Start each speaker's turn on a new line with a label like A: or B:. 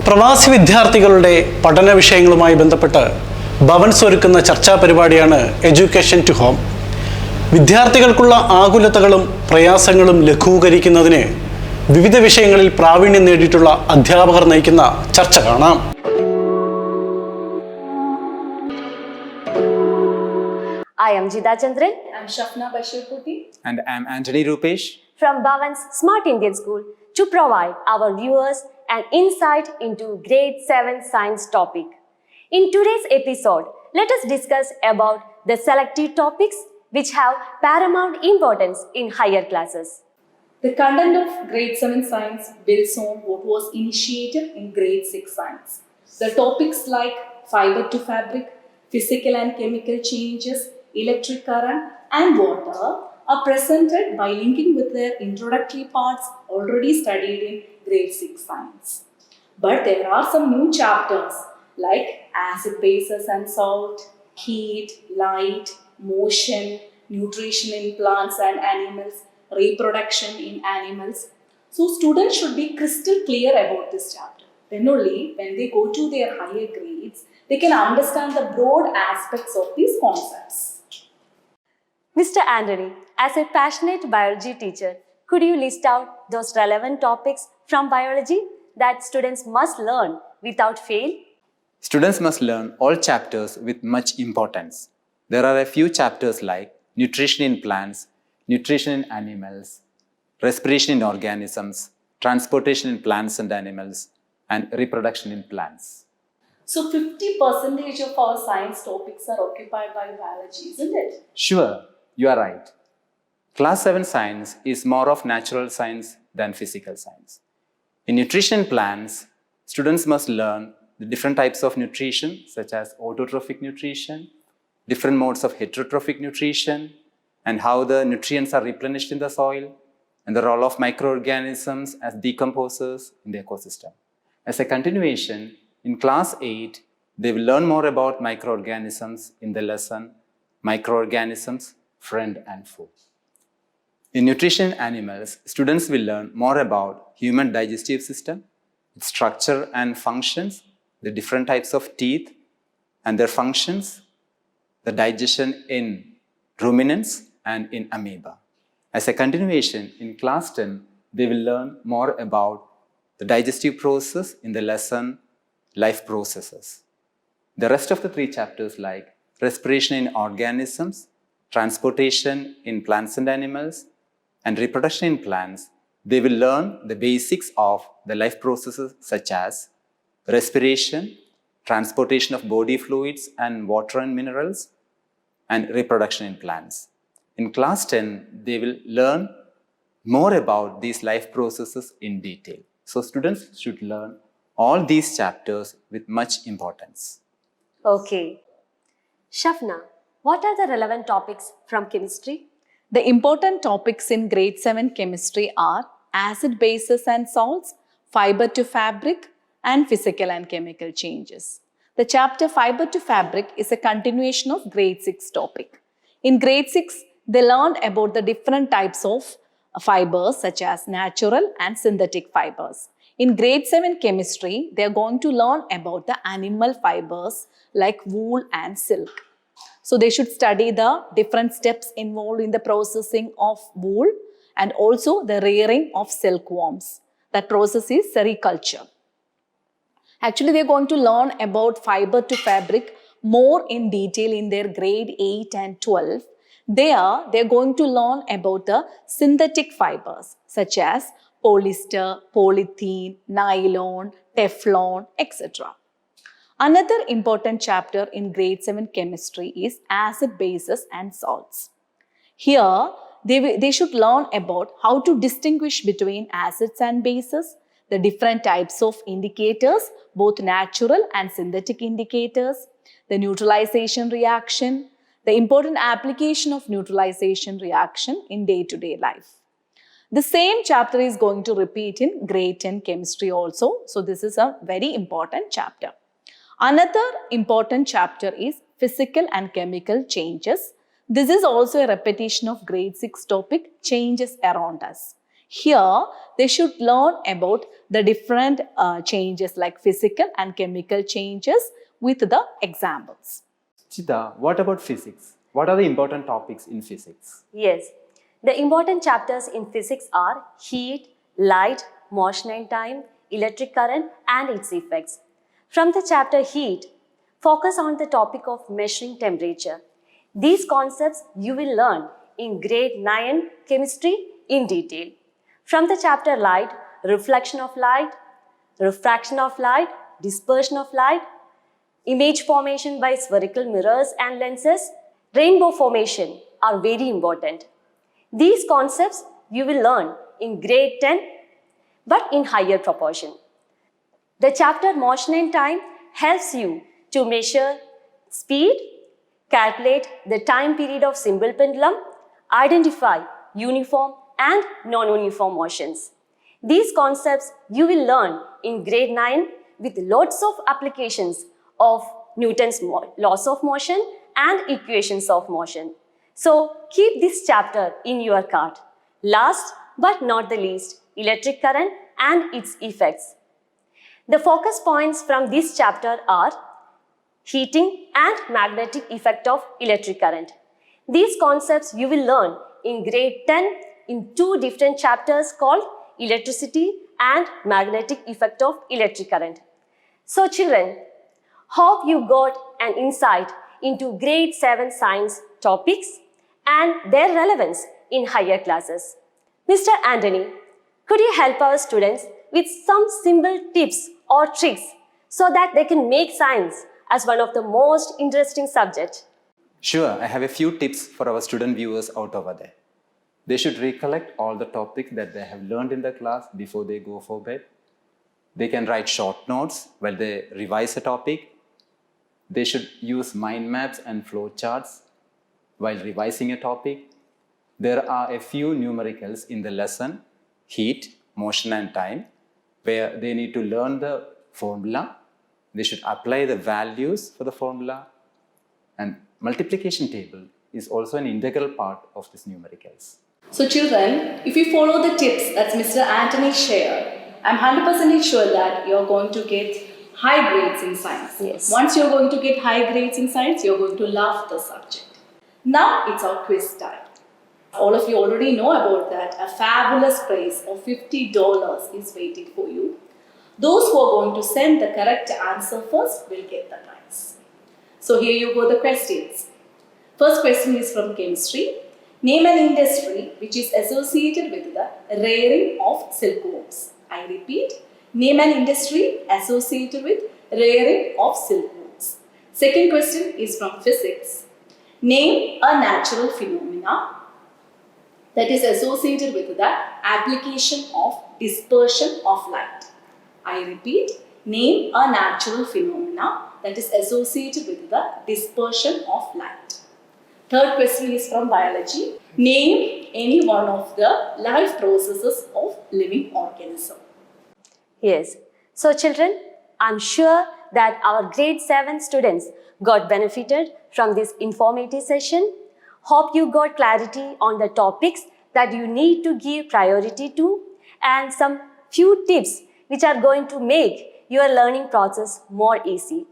A: പ്രവാസി വിദ്യാർത്ഥികളുടെ പഠന വിഷയങ്ങളുമായി ബന്ധപ്പെട്ട് ഭവൻസ് ഒരുക്കുന്ന ചർച്ചാ പരിപാടിയാണ് എഡ്യൂക്കേഷൻ ടു ഹോം. വിദ്യാർത്ഥികൾക്കുള്ള ആകുലതകളും പ്രയാസങ്ങളും ലഘൂകരിക്കുന്നതിന് വിവിധ വിഷയങ്ങളിൽ പ്രാവീണ്യം നേടിയിട്ടുള്ള അധ്യാപകർ നയിക്കുന്ന ചർച്ച കാണാം.
B: I am Jida Chandran.
C: I am Shafna Bashirputi.
D: And I am Anthony Rupesh.
B: From Bhavan's Smart Indian School to provide our viewers an insight into Grade 7 Science topic. In today's episode, let us discuss about the selected topics which have paramount importance in higher classes.
C: The content of Grade 7 Science builds on what was initiated in Grade 6 Science. The topics like fiber to fabric, physical and chemical changes, electric current and water are presented by linking with their introductory parts already studied in Grade 6 Science. But there are some new chapters like acid, bases and salt, heat, light, motion, nutrition in plants and animals, reproduction in animals. So students should be crystal clear about this chapter. Then only when they go to their higher grades, they can understand the broad aspects of these concepts.
B: Mr. Anthony, as a passionate biology teacher, could you list out those relevant topics from biology that students must learn without fail?
D: Students must learn all chapters with much importance. There are a few chapters like nutrition in plants, nutrition in animals, respiration in organisms, transportation in plants and animals, and reproduction in plants.
C: So 50% of our science topics are occupied by biology, isn't it?
D: Sure, you are right. Class 7 science is more of natural science than physical science. In nutrition plants, students must learn the different types of nutrition such as autotrophic nutrition, different modes of heterotrophic nutrition, and how the nutrients are replenished in the soil, and the role of microorganisms as decomposers in the ecosystem. As a continuation, in class 8, they will learn more about microorganisms in the lesson Microorganisms, Friend and Foe. In nutrition animals, students will learn more about human digestive system, its structure and functions, the different types of teeth and their functions, the digestion in ruminants and in amoeba. As a continuation, in class 10, they will learn more about the digestive process in the lesson Life Processes. The rest of the 3 chapters like respiration in organisms, transportation in plants and animals, and reproduction in plants, they will learn the basics of the life processes such as respiration, transportation of body fluids and water and minerals, and reproduction in plants. In class 10, they will learn more about these life processes in detail. So students should learn all these chapters with much importance.
B: Okay. Shafna, what are the relevant topics from chemistry?
C: The important topics in Grade 7 chemistry are acid, bases and salts, fiber to fabric, and physical and chemical changes. The chapter fiber to fabric is a continuation of Grade 6 topic. In Grade 6, they learned about the different types of fibers such as natural and synthetic fibers. In Grade 7 chemistry, they are going to learn about the animal fibers like wool and silk. So they should study the different steps involved in the processing of wool and also the rearing of silkworms. That process is sericulture. Actually, they are going to learn about fiber to fabric more in detail in their grade 8 and 12. There, they are going to learn about the synthetic fibers such as polyester, polythene, nylon, Teflon, etc. Another important chapter in Grade 7 chemistry is acid, bases and salts. Here, they should learn about how to distinguish between acids and bases, the different types of indicators, both natural and synthetic indicators, the neutralization reaction, the important application of neutralization reaction in day-to-day life. The same chapter is going to repeat in Grade 10 chemistry also. So this is a very important chapter. Another important chapter is physical and chemical changes. This is also a repetition of Grade 6 topic, changes around us. Here, they should learn about the different changes like physical and chemical changes with the examples.
D: Chita, what about physics? What are the important topics in physics?
B: Yes, the important chapters in physics are heat, light, motion and time, electric current and its effects. From the chapter heat, focus on the topic of measuring temperature. These concepts you will learn in grade 9 chemistry in detail. From the chapter light, reflection of light, refraction of light, dispersion of light, image formation by spherical mirrors and lenses, rainbow formation are very important. These concepts you will learn in grade 10 but in higher proportion. The chapter motion and time helps you to measure speed, calculate the time period of simple pendulum, identify uniform and non-uniform motions. These concepts you will learn in grade 9 with lots of applications of Newton's laws of motion and equations of motion. So keep this chapter in your cart. Last but not the least, electric current and its effects. The focus points from this chapter are heating and magnetic effect of electric current. These concepts you will learn in grade 10 in two different chapters called electricity and magnetic effect of electric current. So children, hope you got an insight into grade 7 science topics and their relevance in higher classes. Mr. Anthony, could you help our students with some simple tips or tricks so that they can make science as one of the most interesting subjects?
D: Sure, I have a few tips for our student viewers out over there. They should recollect all the topics that they have learned in the class before they go for bed. They can write short notes while they revise a topic. They should use mind maps and flow charts while revising a topic. There are a few numericals in the lesson, heat, motion and time, where they need to learn the formula. They should apply the values for the formula. And multiplication table is also an integral part of these numericals.
C: So children, if you follow the tips that Mr. Anthony shared, I'm 100% sure that you're going to get high grades in science.
B: Yes.
C: Once you're going to get high grades in science, you're going to love the subject. Now it's our quiz time. All of you already know about that. A fabulous prize of $50 is waiting for you. Those who are going to send the correct answer first will get the prize. So here you go, the questions. First question is from chemistry. Name an industry which is associated with the rearing of silkworms. I repeat, name an industry associated with rearing of silkworms. Second question is from physics. Name a natural phenomena that is associated with the application of dispersion of light. I repeat, name a natural phenomena that is associated with the dispersion of light. Third question is from biology. Name any one of the life processes of living organism.
B: Yes. So children, I'm sure that our grade 7 students got benefited from this informative session. Hope you got clarity on the topics that you need to give priority to and some few tips which are going to make your learning process more easy.